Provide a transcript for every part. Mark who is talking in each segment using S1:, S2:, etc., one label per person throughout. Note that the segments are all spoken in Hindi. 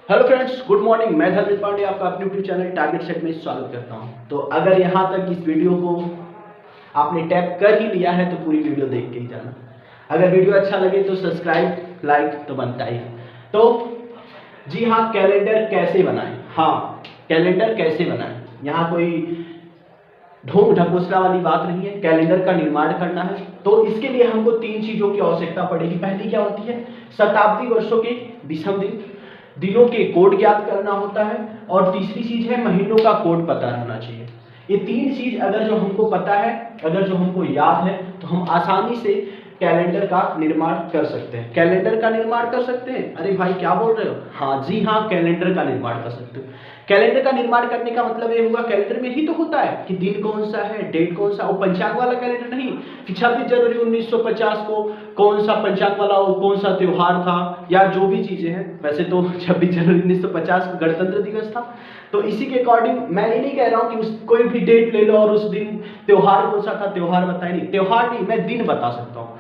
S1: Hello friends, good morning. मैं धर्मेंद्र पांडे आपका अपने यूट्यूब चैनल टारगेट सेट में स्वागत करता हूं। तो अगर यहां तक इस वीडियो को आपने टैप कर ही लिया है तो पूरी वीडियो देख के ही जाना। अगर वीडियो अच्छा लगे तो सब्सक्राइब लाइक तो बनता ही। तो जी हाँ, कैलेंडर कैसे बनाएं। हाँ, कैलेंडर कैसे बनाएं, यहाँ कोई ढोंग ढकोसला वाली बात नहीं है। कैलेंडर का निर्माण करना है तो इसके लिए हमको तीन चीजों की आवश्यकता पड़ेगी। पहली क्या होती है, शताब्दी वर्षों के विषम दिन, दिनों के कोड ज्ञात करना होता है, और तीसरी चीज है महीनों का कोड पता रहना चाहिए। ये तीन चीज अगर जो हमको पता है, अगर जो हमको याद है, तो हम आसानी से कैलेंडर का निर्माण कर सकते हैं। कैलेंडर का निर्माण कर सकते हैं? अरे भाई क्या बोल रहे हो? हाँ जी हाँ, कैलेंडर का निर्माण कर सकते हो। कैलेंडर का निर्माण करने का मतलब ये हुआ, कैलेंडर में ही तो होता है कि दिन कौन सा है, डेट कौन सा। वो पंचांग वाला कैलेंडर नहीं कि 26 जनवरी 1950 को कौन सा पंचांग वाला कौन सा त्योहार था या जो भी चीजें हैं। वैसे तो 26 जनवरी 1950 को गणतंत्र दिवस था, तो इसी के अकॉर्डिंग मैं ये नहीं कह रहा हूँ कि कोई भी डेट ले लो और उस दिन त्योहार कौन सा था, त्योहार बताए नहीं, त्योहार नहीं, मैं दिन बता सकता हूँ,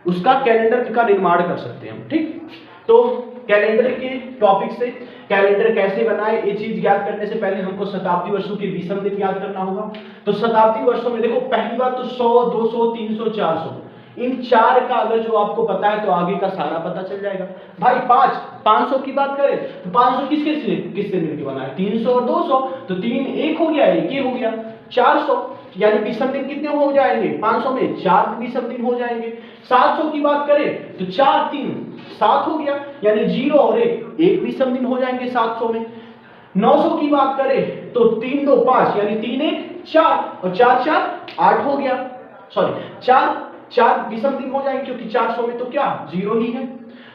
S1: उसका कैलेंडर का निर्माण कर सकते हैं हम। ठीक, तो कैलेंडर के टॉपिक से कैलेंडर कैसे बनाए, ये चीज ज्ञात करने से पहले हमको शताब्दी वर्षों के विषम दिन याद करना होगा। तो शताब्दी वर्षों में देखो, पहली बात तो 100, 200, 300, 400, इन चार का अगर जो आपको पता है तो आगे का सारा पता चल जाएगा। भाई 500 की बात करें तो 500 किससे मिलकर बना है? 300 और 200, तो 3 एक हो गया, एक ये हो गया। 400 यानी विषम दिन कितने हो जाएंगे? 500 में 4 विषम दिन हो जाएंगे। 700 की बात करें तो 4 3 7 हो गया, यानी 0 और 1 विषम दिन हो जाएंगे 700 में। 900 की बात करें तो 3 2 5 यानी 3 1 4 और 4 4 8 हो गया। सॉरी, 4 विषम दिन हो जाएंगे क्योंकि 400 में तो क्या 0 ही है।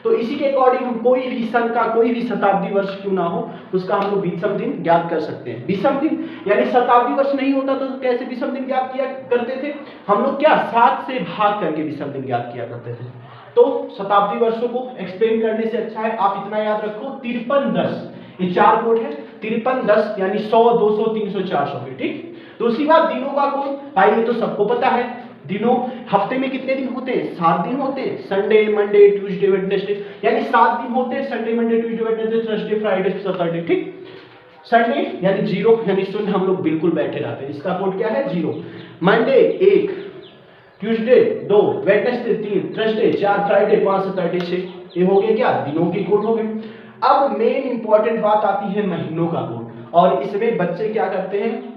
S1: तो इसी के अकॉर्डिंग हम कोई भी सन का कोई भी शताब्दी वर्ष क्यों ना हो, उसका हम लोग विषम दिन ज्ञात कर सकते हैं। विषम दिन यानी शताब्दी वर्ष नहीं होता तो कैसे विषम दिन ज्ञात किया करते थे हम लोग? क्या 7 से भाग करके विषम दिन ज्ञात किया करते थे। तो शताब्दी वर्षों को एक्सप्लेन करने से अच्छा है आप इतना याद रखो, 5310 ये 4 कोड है। 5310 यानी 100, 200, 300, 400 के। ठीक, दूसरी बात दिनों का कोड, भाई ये तो सबको पता है। दिनों हफ्ते में कितने दिन होते हैं? 7 दिन होते हैं। संडे, मंडे, ट्यूसडे, वेडनेसडे, यानी 7 दिन होते हैं। Sunday, Monday, Tuesday, Wednesday, Thursday, Friday, Saturday. ठीक, संडे यानी 0 यानी शून्य, हम लोग बिल्कुल बैठे रहते हैं, इसका कोड क्या है? 0। Monday 1, Tuesday 2, Wednesday 3, Thursday 4, Friday 5, Saturday 6। ये हो गया क्या? दिनों के कोड हो गए। अब मेन इंपॉर्टेंट बात आती है महीनों का कोड, और इसमें बच्चे क्या करते हैं,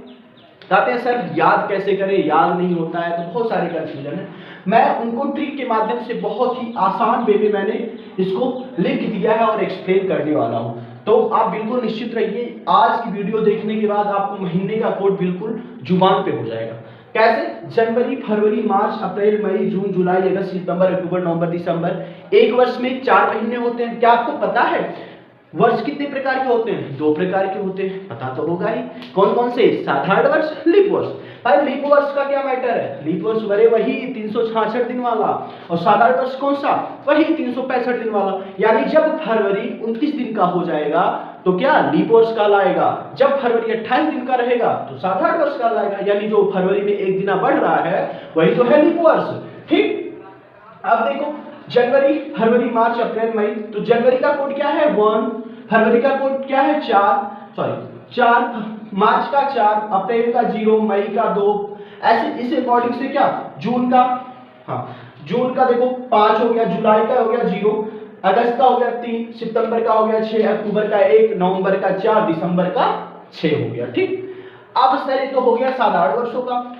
S1: कहते हैं सर याद कैसे करें, याद नहीं होता है, तो बहुत सारे कंफ्यूजन है। मैं उनको ट्रिक के माध्यम से बहुत ही आसान वे में मैंने इसको लिख दिया है और एक्सप्लेन करने वाला हूं। तो आप बिल्कुल निश्चित रहिए, आज की वीडियो देखने के बाद आपको महीने का कोड बिल्कुल जुबान पे हो जाएगा। कैसे? जनवरी, फरवरी, मार्च, अप्रैल, मई, जून, जुलाई, अगस्त, सितंबर, अक्टूबर, नवंबर, दिसंबर। एक वर्ष में 4 महीने होते हैं। क्या आपको पता है वर्ष कितने प्रकार के होते हैं? 2 प्रकार के होते हैं, पता तो होगा ही। कौन कौन से? साधारण वर्ष, लीप वर्ष। भाई लीप वर्ष का क्या मैटर है? लीप वर्ष वरे वही 366 दिन वाला, और साधारण वर्ष कौन सा? वही 365 दिन वाला। यानी जब फरवरी 29 दिन का हो जाएगा तो क्या लीप वर्ष कहलाएगा, जब फरवरी 28 दिन का रहेगा तो साधारण वर्ष कहलाएगा। यानी जो फरवरी में 1 दिन बढ़ रहा है वही तो है लीप वर्ष। ठीक, अब देखो जनवरी, फरवरी, मार्च, अप्रैल, मई। तो जनवरी का कोड क्या है? 1। फरवरी का कोड क्या है? 4। मार्च का 4, अप्रैल का 0, मई का 2। ऐसे इस अकॉर्डिंग से क्या जून का, हाँ जून का देखो 5 हो गया, जुलाई का हो गया 0, अगस्त का हो गया 3, सितंबर का हो गया 6, अक्टूबर का 1, नवंबर का 4, दिसंबर का 6 हो गया। ठीक, अब सर तो हो गया साधारण वर्षों का।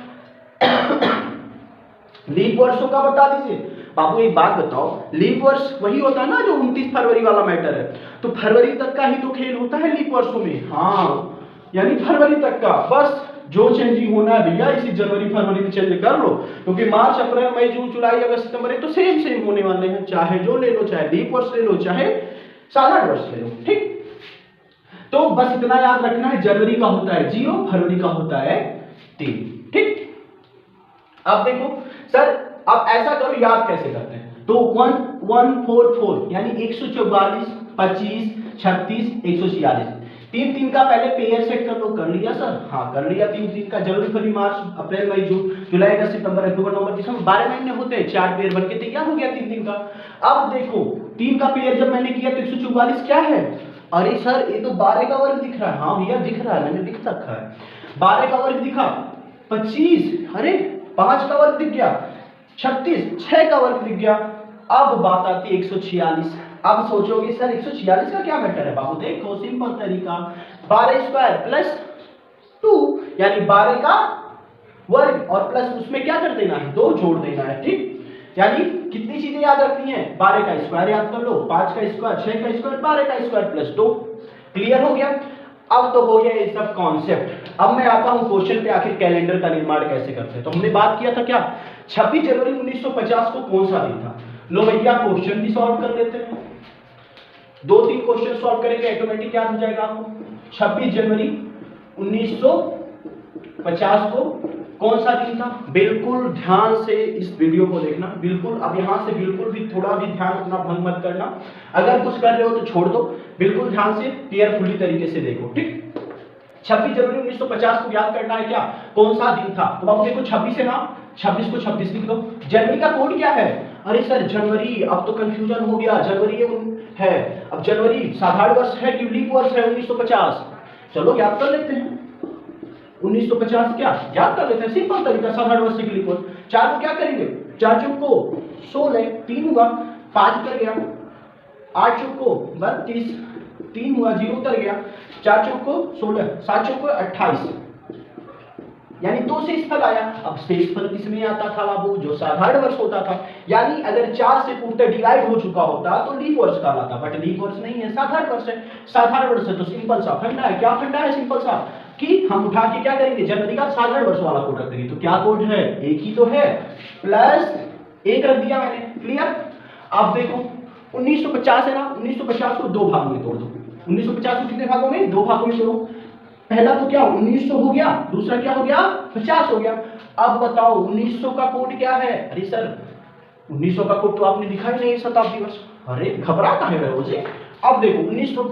S1: लीप वर्षों का बता दीजिए। बाबू एक बात बताओ, लीप वर्ष वही होता है ना जो 29 फरवरी वाला मैटर है, तो फरवरी तक का ही तो खेल होता है लीप वर्षों में। हाँ, यानी फरवरी तक का, बस जो चेंजिंग होना है भैया इसी जनवरी फरवरी में चेंज कर लो, क्योंकि मार्च, अप्रैल, मई, जून, जुलाई, अगस्त, सितंबर तो सेम होने वाले हैं। चाहे जो ले लो, चाहे लीप वर्ष ले लो, चाहे साधारण वर्ष ले लो। ठीक, तो बस इतना याद रखना है, जनवरी का होता है 0, फरवरी का होता है 3। ठीक, अब देखो सर अब ऐसा करो, याद कैसे करते हैं? तो 1144 यानी 144, 25, 36, 146। 3 का पहले पेयर सेट कर लो। कर लिया सर? हाँ कर लिया। 3 का जनवरी, फरवरी, मार्च, अप्रैल, मई, जून, जुलाई, अगस्त, सितंबर, अक्टूबर, नवंबर, दिसंबर, 12 महीने होते हैं। 4 पेयर बनके तैयार हो गया 3 का। अब देखो 3 का पेयर जब मैंने किया तो 144 क्या है? अरे सर ये तो 12 का वर्ग दिख रहा है। हाँ भैया दिख रहा है, मैंने लिख रखा है। 12 का वर्ग दिखा 25, अरे 5 का वर्ग दिख गया 36, 6 का वर्ग दिख गया। अब बात आती है 146। अब सोचोगे सर 146 का क्या मैटर है बाबू, देखो सिंपल तरीका, 12 स्क्वायर प्लस 2 यानी 12 का वर्ग और प्लस उसमें क्या कर देना है, 2 जोड़ देना है। ठीक, यानी कितनी चीजें याद रखनी है, 12 का स्क्वायर याद कर लो, 5 का स्क्वायर, 6 का स्क्वायर, 12 का स्क्वायर प्लस 2। क्लियर हो गया। अब तो हो गया ये सब कॉन्सेप्ट। अब मैं आता हूं क्वेश्चन पे, आखिर कैलेंडर का निर्माण कैसे करते हैं। तो हमने बात किया था क्या, 26 जनवरी 1950 को कौन सा दिन था। लो भैया क्वेश्चन भी सॉल्व कर लेते हैं, 2-3 क्वेश्चन सॉल्व करेंगे ऑटोमेटिक याद हो जाएगा आपको। 26 जनवरी 1950 को कौन सा दिन था। बिल्कुल ध्यान से इस वीडियो को देखना, बिल्कुल अब यहां से बिल्कुल भी थोड़ा भी ध्यान अपना भंग मत करना। अगर कुछ कर रहे हो तो छोड़ दो, बिल्कुल ध्यान से केयरफुली तरीके से देखो। ठीक, 26 जनवरी 1950 को याद करना है क्या, कौन सा दिन था। तो बाबू देखो 26 है ना, 26 को 26 लिख दो। जनवरी का कोड क्या है, अरे सर जनवरी, अब तो कंफ्यूजन हो गया, जनवरी है, अब जनवरी साधारण वर्ष है कि लीप वर्ष है 1950। चलो याद कर लेते हैं 1950 क्या याद कर लेते हैं, सिंपल तरीका, साधारण वर्ष की लीप वर्ष। 4 को क्या करेंगे, 4 चौक को 16, 3 हुआ, 5 उतर गया, 8 चौक को 32, 3 हुआ, 0 उतर गया, 4 चौक को 16, 7 चौक को 28, यानी 2 शेषफल आया। अब शेषफल किसमें आता था बाबू, जो साधारण वर्ष होता था। यानी अगर 4 से पूर्णतः डिवाइड हो चुका होता तो लीप वर्ष कहलाता, बट लीप वर्ष नहीं है, साधारण वर्ष है। साधारण वर्ष है तो सिंपल सा फंडा है, क्या फंडा है, सिंपल सा कि हम उठा के क्या करेंगे, जनवरी का साधारण वर्ष वाला कोड रख देंगे। तो क्या कोड है, एक ही तो है, प्लस 1 रख दिया मैंने। क्लियर। अब देखो 1950 है ना, 1950 को 2 भागों में तोड़ दो। 1950 को कितने भागों में, 2 भागों में तोड़ो। पहला तो क्या 1900 हो गया, दूसरा क्या हो गया 50 हो गया। अब बताओ 1900 का कोड क्या है, अरे सर 1900 का कोड तो आपने दिखा ही नहीं, शताब्दी वर्ष। अरे घबरा काहे रहे हो जी। अब देखो 1900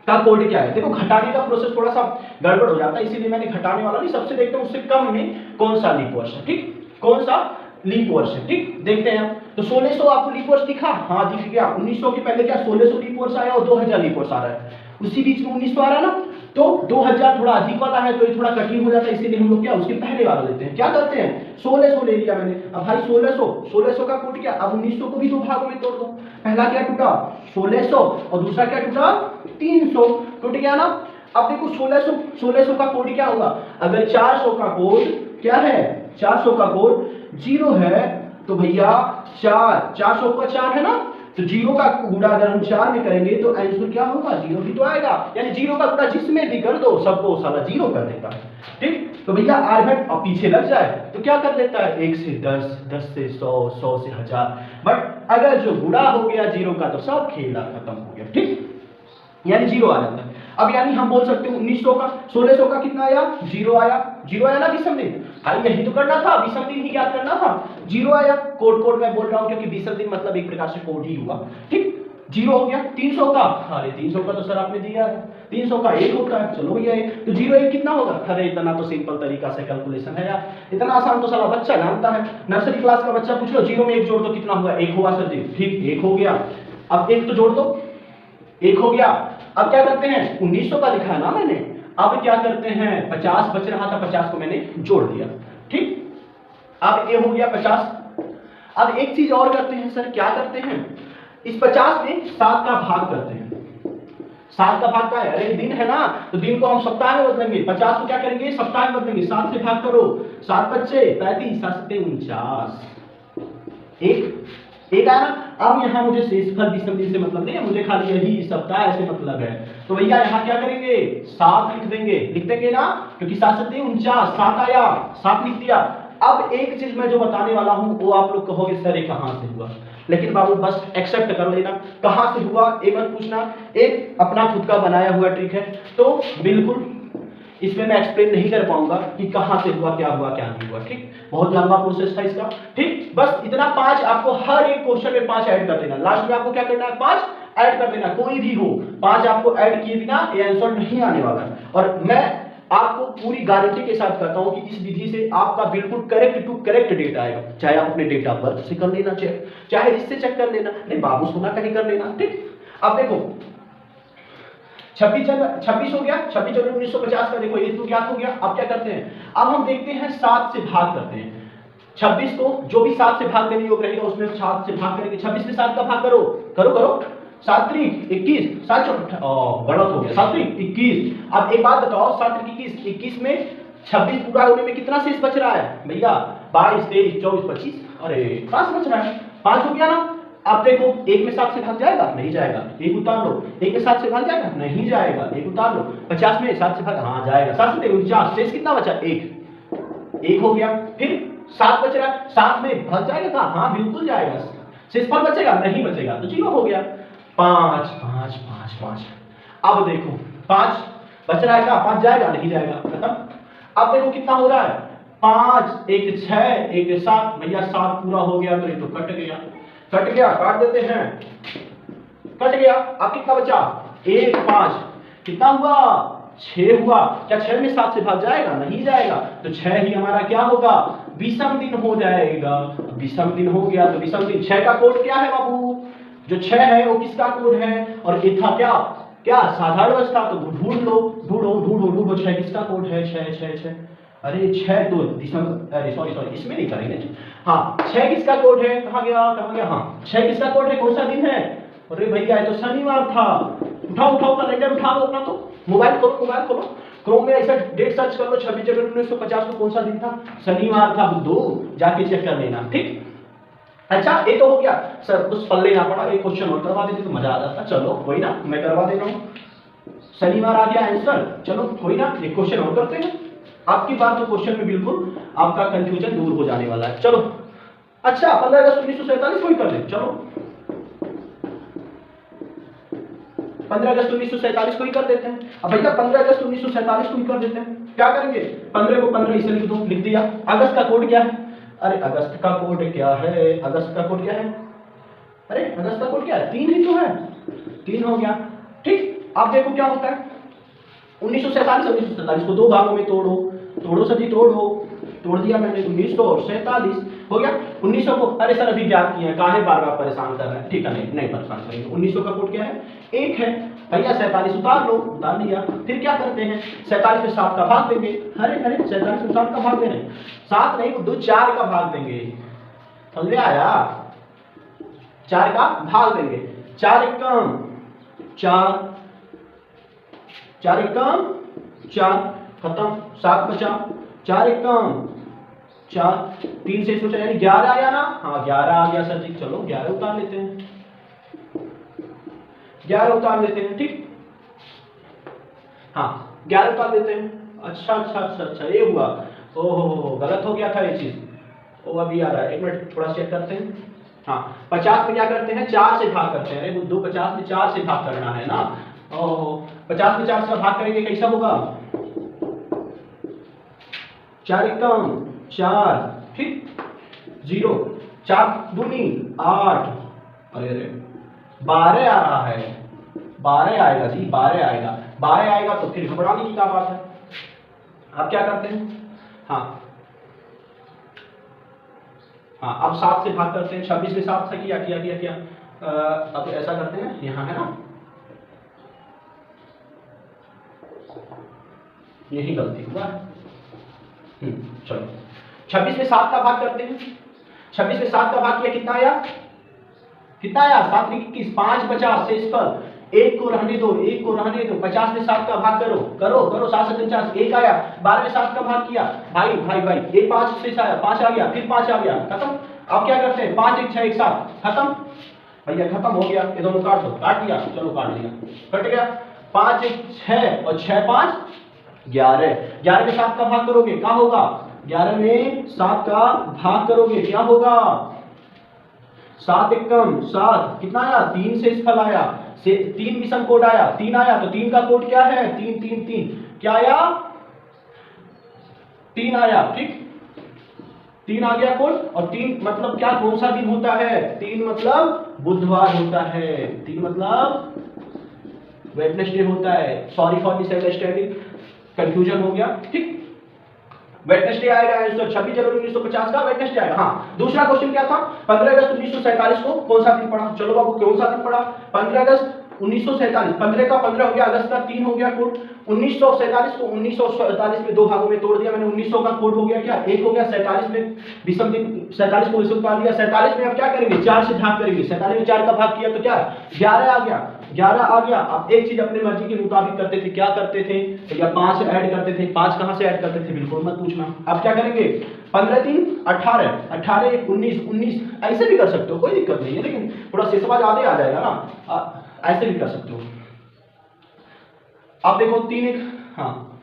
S1: का कोड क्या है, देखो घटाने का प्रोसेस थोड़ा सा गड़बड़ हो जाता है, इसीलिए मैंने घटाने वाला नहीं, सबसे देखते हैं उससे कम में कौन सा लीप वर्ष है। ठीक, कौन सा लीप वर्ष है। ठीक, देखते हैं आप। तो 1600 आपको लीप वर्ष दिखा, हाँ दिख गया। 1900 के पहले क्या 1600 लीप वर्ष आया और 2000 लीप वर्ष आ रहा है, उसी बीच में 1900 आ रहा है ना। तो 2000 थोड़ा अधिक वाला है तो ये थोड़ा कठिन हो जाता है, इसीलिए हम लोग क्या उसके पहले वाला लेते हैं। क्या करते हैं 1600 ले लिया मैंने। अब भाई 1600 का कोड क्या, अब 1900 को भी 2 भागों में तोड़ दो। पहला क्या टूटा 1600 और दूसरा क्या टूटा 300, टूट गया ना। अब देखो 1600 का कोड क्या होगा, अगर 400 का कोड क्या है, 400 का कोड 0 है तो भैया 400 का 4 है ना, तो 0 का गुणा अगर हम 4 में करेंगे तो आंसर क्या होगा, 0 भी तो आएगा। यानी 0 का गुणा जिसमें भी कर दो सबको साला 0 कर देता है। ठीक, तो भैया आर्गमेंट और पीछे लग जाए तो क्या कर देता है 1 से 10, 10 से 100, 100 से 1000। बट अगर जो गुणा हो गया 0 का तो सब खेला खत्म हो गया। ठीक, यानी 0 आ जाता है। अब यानी हम बोल सकते हैं 1900 का 1600 का कितना आया, 0 आया। 0 आया ना विषम दिन, भाई यही तो करना था, विषम दिन ही याद करना था। 0 आया, कोड मैं बोल रहा हूं क्योंकि विषम दिन मतलब एक प्रकार से कोड ही हुआ। ठीक, 0 हो गया। 300 का, अरे 300 का तो सर आपने दिया है, 300 का 1 होता है, चलो भैया 1, तो 0 1 कितना होगा। अरे इतना तो सिंपल तरीका से कैलकुलेशन है यार, इतना आसान तो साला बच्चा जानता है, नर्सरी क्लास का बच्चा पूछ लो 0 में 1 जोड़ दो कितना हुआ, 1 हुआ सर जी। ठीक, 1 हो गया। अब 1 तो जोड़ दो, 1 हो गया। अब क्या करते हैं 1900 का लिखा है ना मैंने, अब क्या करते हैं 50 बच रहा था, 50 को मैंने जोड़ दिया। ठीक, अब ये हो गया 50। अब एक चीज और करते हैं सर, क्या करते हैं इस 50 में 7 का भाग करते हैं। 7 का भाग का है, अरे दिन है ना तो दिन को हम सप्ताह में बदलेंगे, 50 को क्या करेंगे सप्ताह में बदलेंगे। 7 से भाग करो, 7 बच्चे 35, 7 से 49, एक आया ना। अब यहाँ मुझे शेषफल विषम दिन से मतलब नहीं है, मुझे खाली यही सप्ताह से मतलब है। तो भैया यहाँ क्या करेंगे 7 लिख देंगे ना, क्योंकि 7 से 49, 7 आया, 7 लिख दिया। अब एक चीज मैं जो बताने वाला हूं वो आप लोग कहोगे सर ये कहां से हुआ, लेकिन बाबू बस एक्सेप्ट कर लेना, कहां से हुआ ये मत पूछना, एक अपना खुद का बनाया हुआ ट्रिक है। तो बिल्कुल इसमें मैं एक्सप्लेन नहीं कर पाऊंगा कि कहां से हुआ क्या नहीं हुआ। ठीक, बहुत लंबा प्रोसेस था इसका। ठीक, बस इतना 5 आपको हर एक क्वेश्चन में 5 ऐड कर देना, लास्ट में आपको क्या करना है 5 ऐड कर देना, कोई भी हो 5 आपको ऐड किए बिना ये आंसर नहीं आने वाला है। और मैं आपको पूरी गारंटी के साथ कहता हूं कि इस विधि से आपका बिल्कुल करेक्ट टू करेक्ट डेट आएगा, चाहे आप अपने डेट ऑफ बर्थ से कर लेना, चाहे इससे चेक कर लेना, नहीं बाबू सोना कहीं कर लेना। ठीक, अब देखो 26 हो गया, 26 जनवरी 1950 का देखो ये तो ज्ञात हो गया। अब क्या करते हैं, अब हम देखते हैं 7 से भाग करते हैं। 26 को जो भी 7 से भाग देने योग्य रहेगा उसमें 7 से भाग करेंगे। 26 में 7 का भाग करो, करो करो, 7 त्रिक 21, 7 गलत हो गया, 7 त्रिक 21। अब एक बात बताओ, 7 त्रिक 21, 21 में 26 पूरा होने में कितना शेष बच रहा है भैया, 22, 23, 24, 25, अरे 5 बच रहा है, 5 हो गया ना। अब देखो, एक में 7 से भाग जाएगा, नहीं जाएगा, एक उतार लो। एक में 7 से भाग जाएगा, नहीं जाएगा, एक उतार लो। 50 में 7 से भाग, हाँ जाएगा, 7 से 49, शेष कितना बचा, एक हो गया। फिर 7 बच रहा है, 7 में भाग जाएगा कहाँ, हाँ बिल्कुल जाएगा। शेषफल बचेगा, नहीं बचेगा तो 0 हो गया। 5 5 5 5। अब देखो 5 बच रहा है क्या, 5 जाएगा, नहीं जाएगा, खत्म। अब देखो कितना हो रहा है, 5 1 6 1 7, भैया 7 पूरा हो गया तो ये तो कट गया, कट गया, काट देते हैं, कट गया। अब कितना बचा, 1 5, कितना हुआ, 6 हुआ। क्या 6 में 7 से भाग जाएगा, नहीं जाएगा, तो 6 ही हमारा क्या होगा, विषम दिन हो जाएगा। विषम दिन हो गया तो विषम दिन, 6 का कोड क्या है बाबू, जो 6 है वो किसका कोड है, और ये था क्या क्या साधारण अवस्था, तो ढूंढ लो, ढूंढो ढूंढो ढूंढो, 6 किसका कोड है, 6 6 6, अरे 6 तो दिसंबर, अरे सॉरी सॉरी इसमें नहीं करेंगे, हाँ 6 किसका कोड है, कहाँ गया, हाँ 6 किसका कोड है, कौन सा दिन है, अरे भैया ये तो शनिवार था। उठाओ उठाओ कैलेंडर उठा लो अपना, तो मोबाइल खोलो, क्रोम में ऐसा डेट सर्च कर लो, 26 जनवरी 1950 को कौन सा दिन था, शनिवार था बुद्धू, जाके चेक कर लेना, ठीक। अच्छा ये तो हो गया सर, कुछ पढ़ लेना पड़ा, एक क्वेश्चन और करवा देते तो मजा आ जाता, चलो कोई ना, मैं करवा दे रहा हूँ। शनिवार आ गया आंसर, चलो कोई ना, एक क्वेश्चन और करते हैं। आपकी बात तो क्वेश्चन में बिल्कुल आपका कंफ्यूजन दूर हो जाने वाला है, चलो। अच्छा 15 अगस्त 1947 को ही कर दे, चलो 15 अगस्त 1947 को ही कर देते हैं। अब भैया 15 अगस्त 1947 को ही कर देते हैं, क्या करेंगे, 15 को 15 इसे लिख दो, लिख दिया। अगस्त का कोड क्या है, अरे अगस्त का कोड क्या है, अगस्त का कोड क्या है, अरे अगस्त का कोड क्या है, 3 ही तो है, 3 हो गया, ठीक। अब देखो क्या होता है, 1947 और 1947 को 2 भागों में तोड़ो, तोड़ो सभी तोड़ो, तोड़ दिया मैंने, 1947 हो गया। 1900 को, अरे सर अभी ज्ञात किए हैं, काहे बार बार परेशान कर रहे हैं, ठीक है नहीं परेशान करेंगे। 1900 का कोड क्या है, 1 है भैया, 47 उतार लो, उतार लिया। फिर क्या करते हैं, 47 में 7 का भाग देंगे, अरे 47 में 7 का भाग दे रहे हैं, 7 नहीं 2 4 का भाग देंगे, समझ में आया, 4 का भाग देंगे, 4 एकम 4, 4 एकम 4, खत्म, 7 बचा, 4 एकम 4, 3 से सोचा यानी 11 आया ना, हाँ 11 आ गया सर जी, चलो 11 उतार लेते हैं, 11 उतार लेते हैं, ठीक, हाँ 11 उतार लेते हैं। अच्छा ये हुआ, ओहो गलत हो गया था ये चीज, ओ अभी आ रहा है, एक मिनट थोड़ा चेक करते हैं। हाँ 50 में क्या करते हैं, 4 से भाग करते हैं, अरे बुद्धू 50 में 4 से भाग करना है ना, ओहो 50 में 4 से भाग करेंगे, कैसा होगा, 4 एकम 4, ठीक, 0, 4 दूनी 8, अरे 12 आ रहा है, 12 आएगा जी, 12 आएगा, 12 आएगा तो फिर घबराने की क्या बात है। अब क्या करते हैं, हाँ अब 7 से भाग करते हैं, 26 में 7 से किया, अब ऐसा करते हैं, यहाँ है ना, यही गलती हुआ है, चलो 26 में 7 का भाग करते हैं, 26 में 7 का भाग किया, कितना आया, 7 21, 5 बचा, शेषफल 1 को रहने दो, 50 में 7 का भाग करो 7 से 50, 1 आया, 12 में 7 का भाग किया, भाई एक 5 शेष आया, 5 आ गया, फिर 5 आ गया, खत्म। अब क्या करते हैं, 5 1 6 1 7, खत्म भैया, खत्म हो गया, ये दोनों काट दो, काट दिया, चलो काट दिया, कट गया, 5 1 6 और 6 5 11, 11 में 7 का भाग करोगे क्या होगा, 11 में 7 का भाग करोगे क्या होगा, 7 एकम 7, कितना आया, 3 से फल आया, 3 विषम कोड आया, 3 आया, तो 3 का कोड क्या है, 3 3 3, क्या आया, 3 आया, ठीक, 3 आ गया कोड, और 3 मतलब क्या, कौन सा दिन होता है, 3 मतलब बुधवार होता है, 3 मतलब वेडनेसडे होता है, सॉरी फॉर मिसअंडरस्टैंडिंग, कंफ्यूजन हो गया, ठीक, वेडनेसडे आएगा आंसर, 26 जनवरी 1950 का वेडनेसडे आएगा। हाँ दूसरा क्वेश्चन क्या था, 15 अगस्त 1947 को कौन सा दिन पड़ा, चलो बाबू कौन सा दिन पड़ा, 15 अगस्त 1947, 15 का 15 हो गया, अगस्त का 3 हो गया कोड। 1947 को 1947 में दो भागों में तोड़ दिया मैंने, 1900 का कोड हो गया क्या, एक हो गया। 47 में विषम दिन, 47 को विषम उतार दिया। 47 में अब क्या करेंगे, 4 से भाग करेंगे। 47 में 4 का भाग किया तो क्या 11 आ गया, 11 आ गया। अब एक चीज अपने मर्जी के मुताबिक करते थे, क्या करते थे, या 5 ऐड करते थे। 5 कहां से ऐड करते थे बिल्कुल मत पूछना। अब क्या करेंगे, 15 3 18, 18 1 19, 19 ऐसे भी कर सकते हो, कोई दिक्कत नहीं है, लेकिन थोड़ा शेषवाज आधे आ जाएगा ना, ऐसे भी कर सकते हो। आप देखो 3 1, हाँ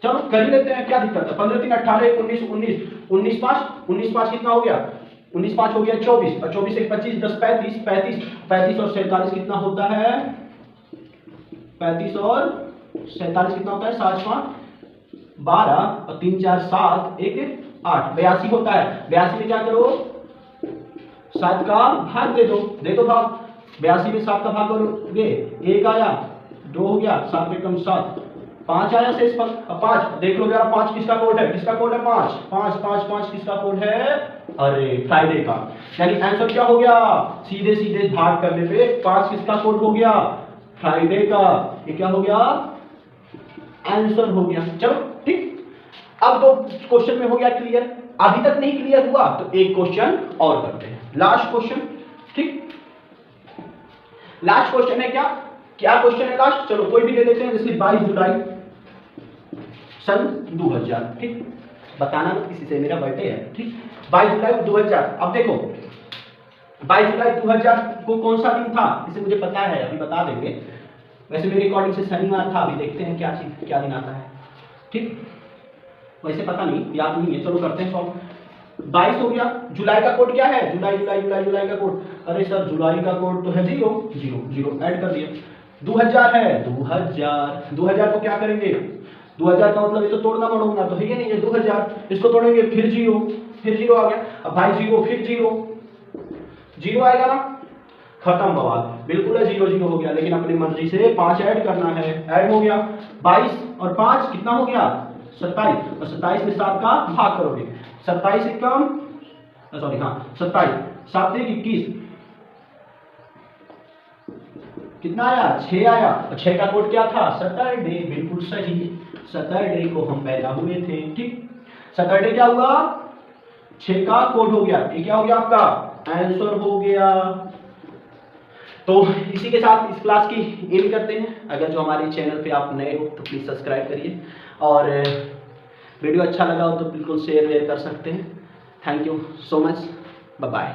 S1: चलो कर ही लेते हैं, क्या दिक्कत है। 15 3 18 1 19, 19 19 5, 19 5 कितना हो गया, 19 5 हो गया 24, और 24 1 25 10 35 35 35 और 47 कितना होता है, 35 और 47 कितना होता है, 7 5 12 और 3 4 7 1 8, 82 होता है। 82 में क्या करो, 7 का भाग दे दो भाग। 82 में 7 का भाग करोगे, 1 आया, 2 हो गया, 7 में कम 7, 5 आया शेष पर। अब 5 देख लो जरा, 5 किसका कोड है, किसका कोड है, 5 5 5 5 किसका कोड है, अरे फ्राइडे का। यानी आंसर क्या हो गया, सीधे सीधे भाग करने पे 5 किसका कोड हो गया, फ्राइडे का। ये क्या हो गया, आंसर हो गया। चलो ठीक, अब दो क्वेश्चन में हो गया क्लियर। अभी तक नहीं क्लियर हुआ तो एक क्वेश्चन और करते हैं, लास्ट क्वेश्चन। ठीक, लास्ट क्वेश्चन है, क्या क्वेश्चन है लास्ट, चलो कोई भी ले लेते हैं, जैसे 22 जुलाई सन 2000। ठीक, बताना मत किसी से, मेरा बर्थडे है। ठीक, 22 जुलाई 2000। अब देखो 22 जुलाई 2000 को कौन सा दिन था, इसे मुझे पता है, अभी बता देंगे। वैसे मेरी रिकॉर्डिंग से शनिवार था, अभी देखते हैं क्या दिन आता है। ठीक, वैसे पता नहीं, याद नहीं है, चलो करते हैं सॉल्व। 22 हो गया। जुलाई का कोड क्या है, जुलाई का कोड, अरे सर जुलाई का कोड तो है 0 0 0, ऐड कर दिया। 2000 है, 2000 को क्या करेंगे, 2000 का मतलब ये तो तोड़ना पड़ूंगा, तो है ये नहीं है 2000, इसको तोड़ेंगे फिर 0 आ गया। अब भाई 0 फिर 0 आएगा ना, खत्म बवाल, बिल्कुल है 0 0 हो गया। लेकिन अपनी मर्जी से 5 ऐड करना है, ऐड हो गया। 22 और 5 कितना हो गया, 27, और 27 में 7 का भाग करोगे, 27 एकम सॉरी हाँ 27 7 21, कितना आया, 6 आया। और 6 का कोड क्या था, सैटरडे, बिल्कुल सही, सैटरडे को हम पैदा हुए थे। ठीक, सैटरडे क्या हुआ, 6 का कोड हो गया, ये क्या हो गया आपका आंसर हो गया। तो इसी के साथ इस क्लास की एंड करते हैं। अगर जो हमारे चैनल पे आप नए हो तो प्लीज़ सब्सक्राइब करिए, और वीडियो अच्छा लगा हो तो बिल्कुल शेयर कर सकते हैं। Thank you so much, bye bye.